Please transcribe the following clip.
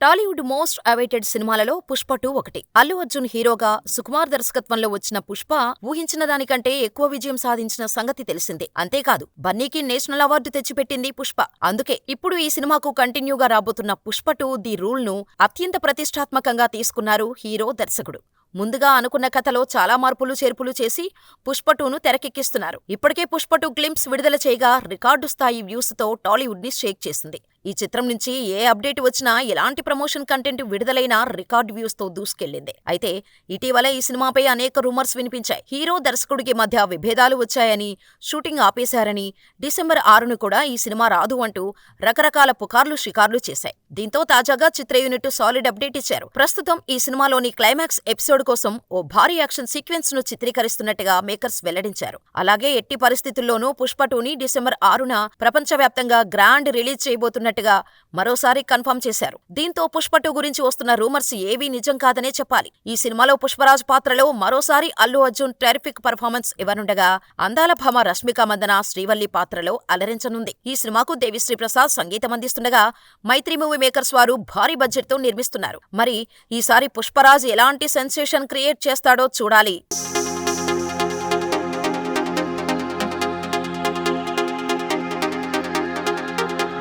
Tollywood most awaited సినిమాలలో పుష్ప 2 ఒకటి. అల్లు అర్జున్ హీరోగా సుకుమార్ దర్శకత్వంలో వచ్చిన పుష్ప ఊహించిన దానికంటే ఎక్కువ విజయం సాధించిన సంగతి తెలిసిందే. అంతేకాదు బన్నీకి నేషనల్ అవార్డు తెచ్చిపెట్టింది పుష్ప. అందుకే ఇప్పుడు ఈ సినిమాకు కంటిన్యూగా రాబోతున్న పుష్ప 2 ది రూల్ ను అత్యంత ప్రతిష్టాత్మకంగా తీసుకున్నారు హీరో దర్శకుడు. ముందుగా అనుకున్న కథలో చాలా మార్పులు చేర్పులు చేసి పుష్ప 2ను తెరకెక్కిస్తున్నారు. ఇప్పటికే పుష్ప 2 గ్లింప్స్ విడుదల చేయగా రికార్డు స్థాయి వ్యూస్ తో టాలీవుడ్ ని షేక్ చేసింది. ఈ చిత్రం నుంచి ఏ అప్డేట్ వచ్చినా, ఎలాంటి ప్రమోషన్ కంటెంట్ విడుదలైనా రికార్డు వ్యూస్ తో దూసుకెళ్లింది. అయితే ఇటీవల ఈ సినిమాపై అనేక రూమర్స్ వినిపించాయి. హీరో దర్శకుడికి మధ్య విభేదాలు వచ్చాయని, షూటింగ్ ఆపేశారని, డిసెంబర్ 6ను కూడా ఈ సినిమా రాదు అంటూ రకరకాల పుకార్లు షికార్లు చేశాయి. దీంతో తాజాగా చిత్ర యూనిట్ సాలిడ్ అప్డేట్ ఇచ్చారు. ప్రస్తుతం ఈ సినిమాలోని క్లైమాక్స్ ఎపిసోడ్ కోసం ఓ భారీ యాక్షన్ సీక్వెన్స్ ను చిత్రీకరిస్తున్నట్టుగా మేకర్స్ వెల్లడించారు. అలాగే ఎట్టి పరిస్థితుల్లోనూ పుష్ప 2ని డిసెంబర్ 6న ప్రపంచవ్యాప్తంగా గ్రాండ్ రిలీజ్ చేయబోతున్నట్టుగా మరోసారి కన్ఫర్మ్ చేశారు. దీంతో పుష్ప 2 గురించి వస్తున్న రూమర్స్ ఏవీ నిజం కాదనే చెప్పాలి. ఈ సినిమాలో పుష్పరాజ్ పాత్రలో మరోసారి అల్లు అర్జున్ టెరిఫిక్ పర్ఫార్మెన్స్ ఇవ్వనుండగా, అందాల భామ రష్మిక మందన శ్రీవల్లి పాత్రలో అలరించనుంది. ఈ సినిమాకు దేవిశ్రీ ప్రసాద్ సంగీతం అందిస్తుండగా, మైత్రి మూవీ మేకర్స్ వారు భారీ బడ్జెట్ తో నిర్మిస్తున్నారు. మరి ఈసారి పుష్పరాజ్ ఎలాంటి సెన్సేషన్ క్రియేట్ చేస్తాడో చూడాలి.